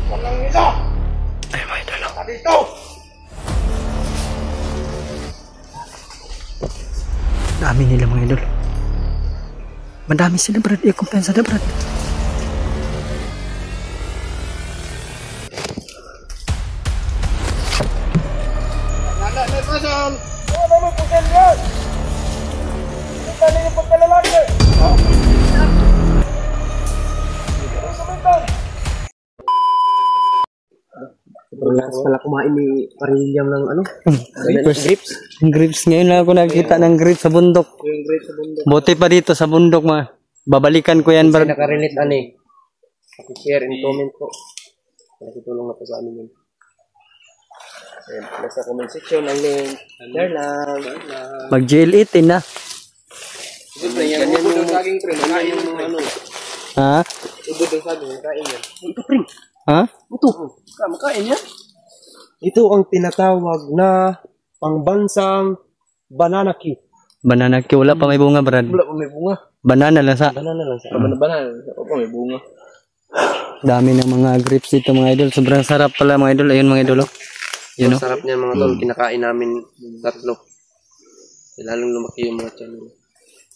Walang nila! Ay, mga idol. Dito! Dami nila mga idol. Madami sila brad. I-kumpensa na brad. Nana, may pasal! Oo naman po yan yan! Kita niyo pagkalalaki! Relax pala kumain ni Pariliam ng ano? Grapes. Grapes. Ngayon lang ako nakita ng grapes sa bundok. Yung grapes sa bundok. Buti pa dito sa bundok ma. Babalikan ko yan Kasi brad. nakarelate ano eh. Share and comment po. Nakitulong na po sa amin yun. Ayan, nasa comment section ang link. Share lang. Mag-GL18 na. Siyempre, yan yung saging pre. Makain yung mga ano. Ha? Ubod yung saging. Makain yan. Ito pre. Ha? Ito. Makain yan. Ito ang tinatawag na pangbansang banana cue. Banana cue. Wala pa may bunga brad. Wala pa may bunga. Banana lang sa. Banana lang sa. Banana. Opo, may bunga. Dami ng mga grapes dito mga idol. Sobrang sarap pala mga idol. Ayun mga idol. Oh. Yun Ang sarap niya mga tol. Kinakain namin tatlo. Lalong lumaki yung mga tiyan nila.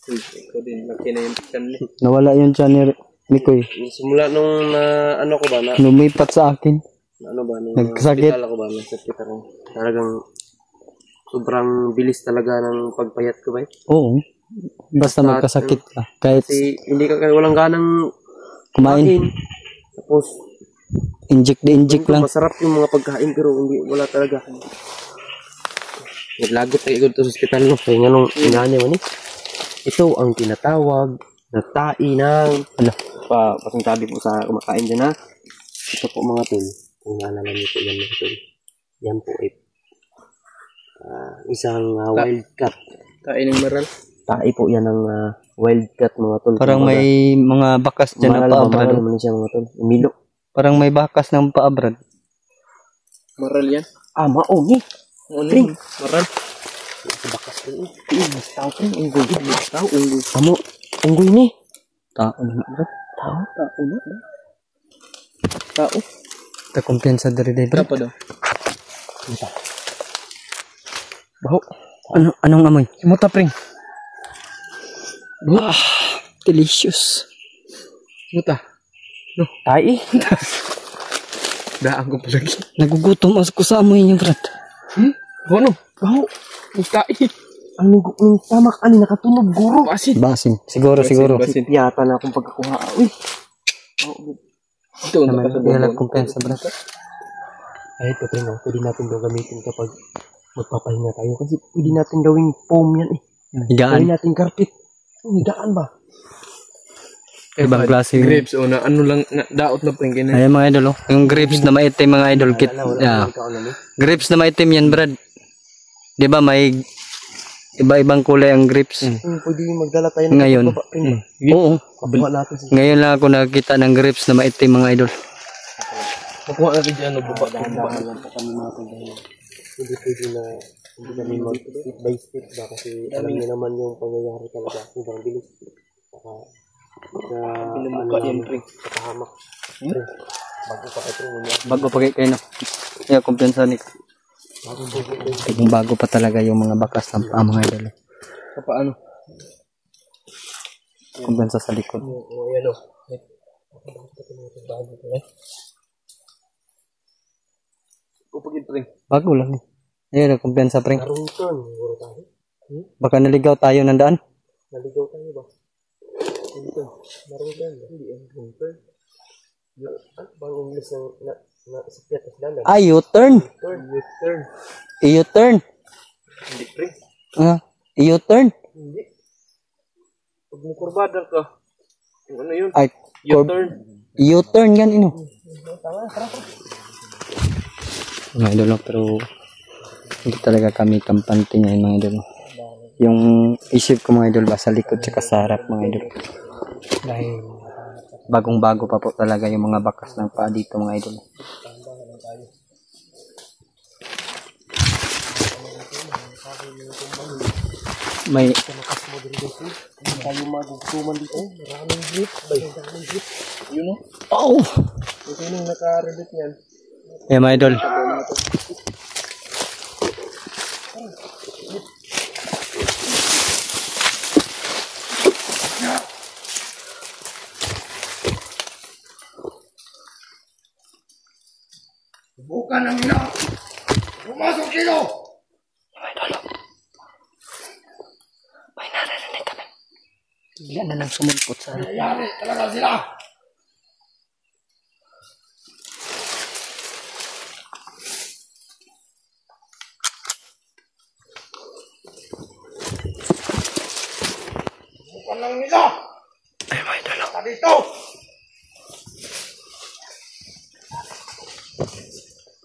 Ikaw din. Laki na yung tiyan niya. Nawala yung channel. Mikoy. Simula nung ano ko ba na Lumipat sa akin. ano ba nung Nagkasakit. hospital ako ba nasakit ako. Talagang sobrang bilis talaga ng pagpayat ko ba. Oo. Basta magkasakit ka. Kahit Kasi hindi ka walang ganang kumain. Tapos Inject lang. masarap yung mga pagkain pero hindi wala talaga. Naglagot tayo sa hospital no. Kaya nga nung inanya mo ni. Ito ang tinatawag na tai ng ano pasintabi po sa kumakain dyan ha. Ito po mga tol. Kung naalala niyo po yan mga tol. Yan po ay isang wild cat. Tai ng maral? Tai po yan ng wild cat mga tol. Parang may mga bakas dyan na paabrad. Naman siya mga tol. Umilo. Parang may bakas ng paabrad. Maral yan? Maoni. Maoni. Maral. Bakas ko yun. Mas tao ko yun. Unggoy. Mas tao. Unggoy. Amo. Unggoy ni. Tao na bro. Tao. Tao na. Tao. Takumpiyansa dari day bro. Apa daw? Baho. Anong amoy? Simuta pring. Ah, delicious. Simuta. No. Tai. Daan ko pa lagi. Nagugutom ako sa amoy niyo brad. Ano? Baho. Tai. Ang tamak ani nakatunog guro. Basin. Basin. Siguro. Basin. Yata na akong pagkakuha. Uy. Ito Naman yung kumpiyansa brad. Ay, ito pring. Pwede natin daw gamitin kapag magpapahinga tayo. Kasi pwede natin gawing foam yan eh. Higaan. Pwede natin carpet. Higaan ba? Ibang klase yung... Grapes o na ano lang, daot na pring ganyan. Ayan mga idol oh. Yung grapes na maitim mga idol kit. Yeah. Grapes na maitim yan brad. Di ba may iba-ibang kulay ang grapes. Pwede magdala tayo ng Ngayon. Oo. Makuha natin siya. Ngayon lang ako nakita ng grapes na maitim mga idol. Makuha natin dyan. Dahan-dahan lang po kami mga pagdahin. Hindi pwede na hindi kami mag-step by step ba kasi alam niyo naman yung pangyayari talaga. Sobrang bilis. Saka pinubuka yan pring. Katahamak. Bago pa kayo pring. Bago pa kayo no. Kaya kumpiyansa ni. Bago pa talaga yung mga bakas ng paa mga idol. Paano? Kumpiyansa sa likod. Ayan o. Bago pa eh. Upagin pring. Bago lang eh. Ayun, kumpiyansa pring. Karungton. Siguro tayo. Baka naligaw tayo ng daan. Naligaw tayo ba? Dito. Marungton. Hindi ang karungton. Bang English na sakit at dalan. U-turn. U-turn. U-turn. Hindi pring. U-turn. Hindi. Pag mukurbada ka. Ano yun? Ay, U-turn. U-turn yan ino. Mga idol pero hindi talaga kami kampante ngayon mga idol. Yung isip ko mga idol ba sa likod tsaka sa harap mga idol. Dahil bagong-bago pa po talaga yung mga bakas ng paa dito mga idol. May Kalakas mo din guys. Hindi tayo magugtuman dito. Maraming grip. Maraming grip. Yun o. oh. Ito yung naka-rebit niyan. Yeah, mga idol. Bukan ang ina. Pumasok dito. Mga idol. May naririnig kami. Bigla na lang sumumpot sa Nangyayari talaga sila. Bukan lang nila. ay mga idol. Sa dito.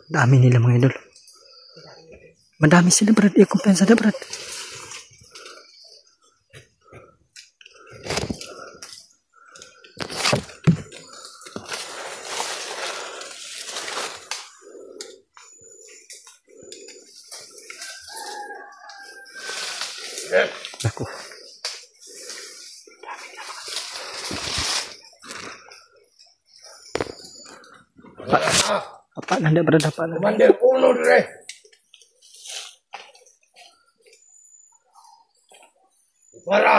Dami nila mga idol. Madami sila brad. I-kumpensa na brad. Naku. Apa nanda brad, apa nanda. Mandir uno dire. Para.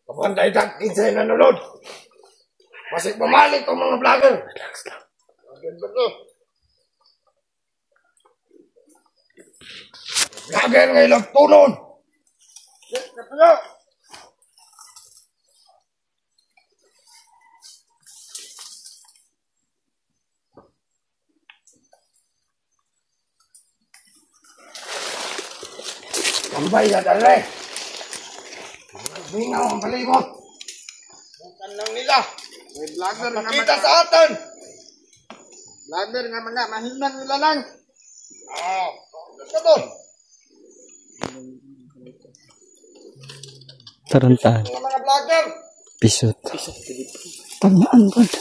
Kapag tayo kinsay nanonood. Masig pamalik ang mga vlogger. Relax lang. Vlogger ngayon tunon. Tambay ya dali. Bingaw ang palibot. Bukan lang nila. May vlogger nga makita sa atin. Vlogger nga mga mahinang nila lang. Ito doon. Tarantahan. Mga vlogger. Pisot. Tamaan brad.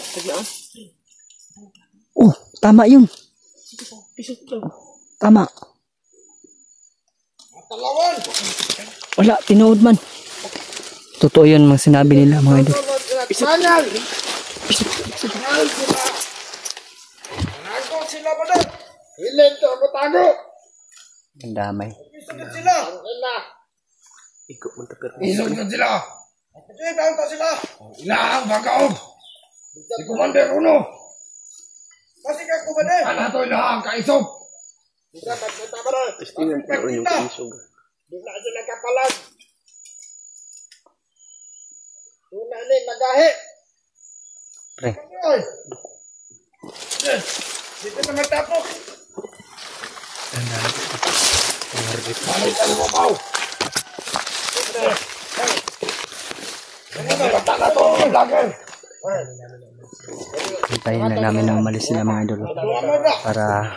Oh, tama yun. Tama. Talawan. Wala, tinood man. Totoo yun mga sinabi nila mga idol. Sangal. Sangal sila. Nago sila ba doon? Hilen to ako tago. Ang damay. Isugod sila. Ikot mo tapir. Isugod sila. Sige, taon sila. Ilang bagaog. Si Commander Uno. Kasi ka Commander. Ano to ilang kaisog. Bisa magpunta ba rin? Tingnan po yung isog. Di na sila kapalag. Tuna ni magahe. Pre. Ay. Dito na magtapos. Balikan mo bao. Ano ba tala to vlogger? Hintayin na namin na umalis sila mga idol. Para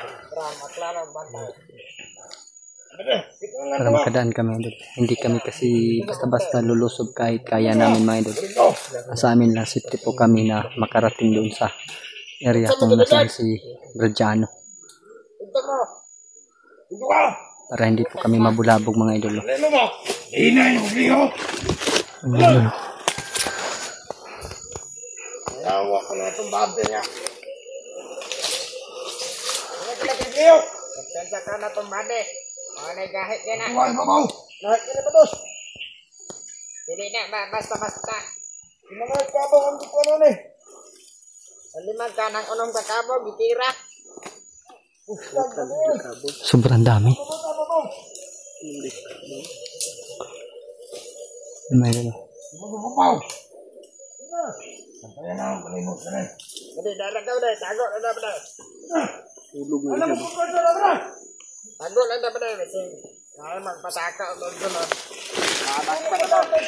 makadaan kami idol. Hindi kami kasi basta-basta lulusob kahit kaya namin mga idol. Sa amin lang safety po kami na makarating doon sa area kung nasaan si Bradiano. Para hindi po kami mabulabog mga idol. Ano mo? Inay mo biyo. Ayun. Yawa ko na itong bante niya. Ano ka na biyo? Pagpensa ka na itong bante. Ano gahit yan na? Iwan mo bao. Gahit ka na ba dos? Hindi na, basta-basta. Sinangay ka ba ang dito ano ni? Alimag ka ng unong kakabo, bitira. Sobrang dami. Mayroon. Mau. Sampai na ang palimot na rin. Hindi, dalagaw na. Tago na dapat na. Tulog na Alam mo ko na dapat. Tago na dapat na. Kasi kaya magpasaka o doon doon. Babak pa na dapat.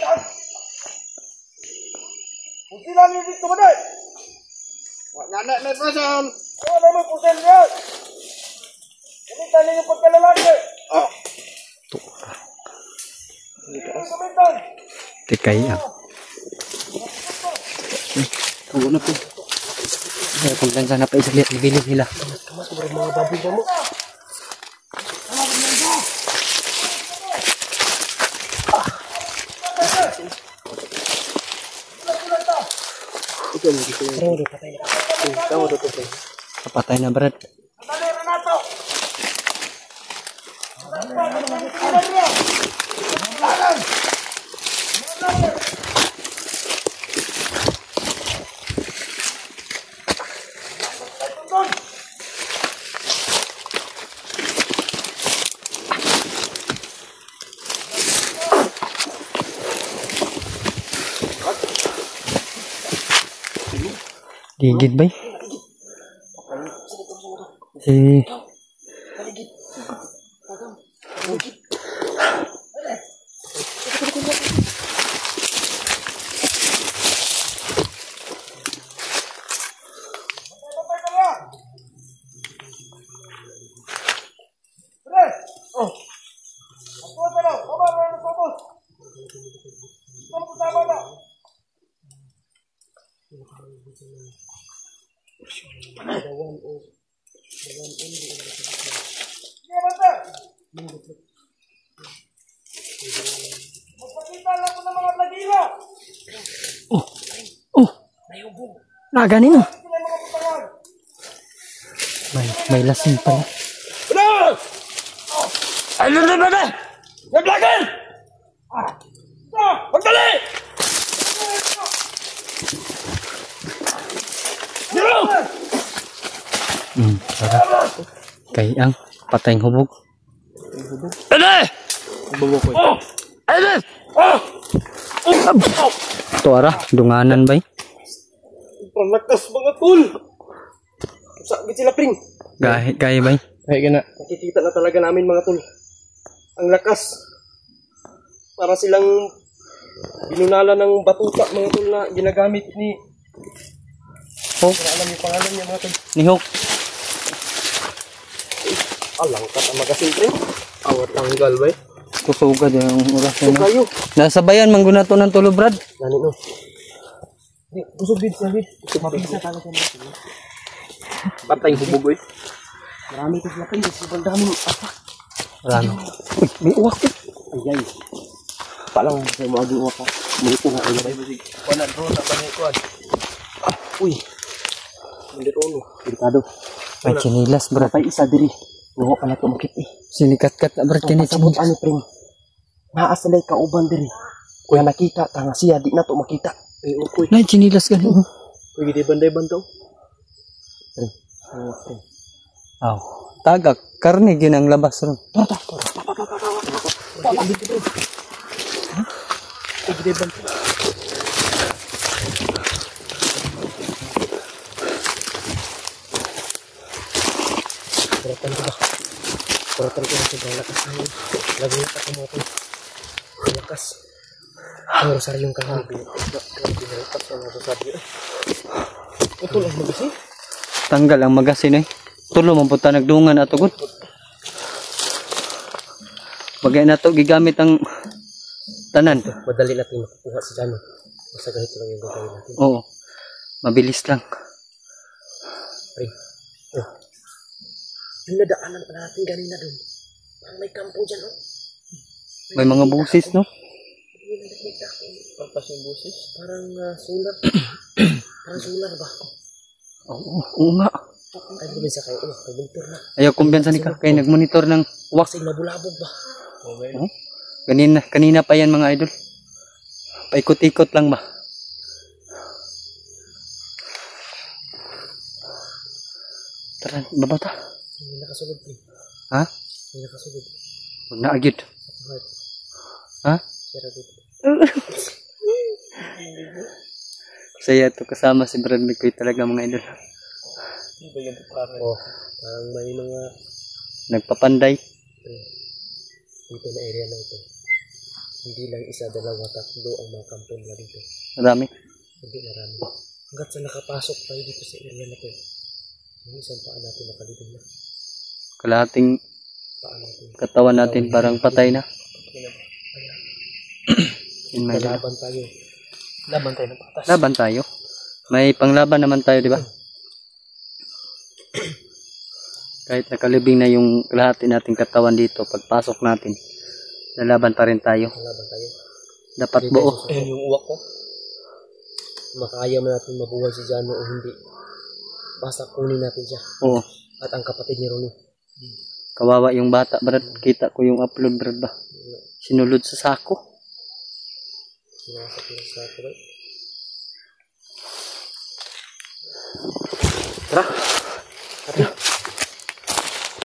Puti lang yung dito mo dahil. Wag nga na may pasal. Ano mo putin yan? Ini tali yung pagkalalaki. Oh. Tikay ah. Tugo na po. Kaya kung gansan na pa isalit, ibilid nila. Sobrang mga baboy pa mo. Ito mo dito. Pero patay na. Tama to pre. Kapatay na Brad. Dali, Renato! Gigit ba? Eh. Ganin oh. May lasing pala. Ay, lulun ba ba? Naglagan! Magdali! Dilo! Tara. Kay ang patayng hubog. Dali! Bago ko. Ay, Ito ara, dunganan ba? palakas mga tol. Sakit sila pring. Gahe ba? Ay gana. Nakikita na talaga namin mga tol. Ang lakas. Para silang binunala ng batuta mga tol na ginagamit ni Hawk. Alam yung pangalan niya mga tol. Ni Hawk. Alangkat ang magasin pring. Awat tanggal ba? Kusugad yung oras So na. kayo. Nasa bayan mangguna to ng tulo Brad. Nani no. Di, busog din siya din. Mabisa talaga natin. Patay hubog eh. Marami kasi lapay. Sobrang dami. Marami. Uy, may uwak eh. Ayay. Palang saya mo aging uwak ha. May uwak ay labay. Wala bro, nabanay ko ad. Uy. Mandir ulo. Delikado. May chinilas Brad. Patay isa diri. Uwak ka na ito makit eh. Sinikat-kat na Brad kini Sabot chinilas. ano pring. Naasalay ka uban diri. Kuya nakita. Tanga siya. Di na ito makita. Eh, uy. May chinilas gani. Uy, gede banday-bandaw. Aw. Tagak karne ginang labas ron. Kuratan ko na sobrang lakas na yun. Lagi yung katamoto. Lakas. Ang rosaryong kahal. Binalipat sa mga rosaryo. Ito lang magasi. Tanggal ang magasin eh. Tulo man punta nagdungan ato gud. Bagay na to gigamit ang tanan. Madali natin makukuha sa dano. Basta ganito lang yung gagawin natin. Oo. Mabilis lang. Pre. Oh. Yung nadaanan pa natin ganina doon. Parang may kampo dyan, no? May mga busis no. Hindi na nakita ko. Pagpas yung busis? Parang solar. Parang solar ba? Oo nga. Ay, hindi sa kayo. Nagmonitor na. Ayaw kumbiyansa ni Kakay nagmonitor ng wax. Kasi nabulabog ba? Oh? Kanina pa yan mga idol. Paikot-ikot lang ba? Tara, baba ta. Hindi nakasulod eh. Ha? Hindi nakasulod. Huwag na agad. Ha? Sira dito. Saya to kasama si Brad McCoy talaga mga idol. Hindi ba yung parang? Oh, parang may mga Nagpapanday. dito na area na ito. Hindi lang isa, dalawa, tatlo ang mga kampo na dito. Marami. Hindi marami. Hanggat sa nakapasok tayo dito sa area na ito, yung isang paa natin nakalibing na. Kalahating Paa natin. katawan natin parang patay na. Yun, mga idol. Laban tayo. Laban tayo ng patas. Laban tayo. May panglaban naman tayo, di ba? Kahit nakalibing na yung kalahati nating katawan dito, pagpasok natin, lalaban pa rin tayo. Laban tayo. Dapat buo. Ayan yung uwak ko. makaya man natin mabuhay si Jano o hindi. Basta kunin natin siya. Oo. At ang kapatid ni Ronnie. Kawawa yung bata, brad. Kita ko yung upload, brad ba? Sinulod sa sako. Sinasap na sa ako, right? Tara.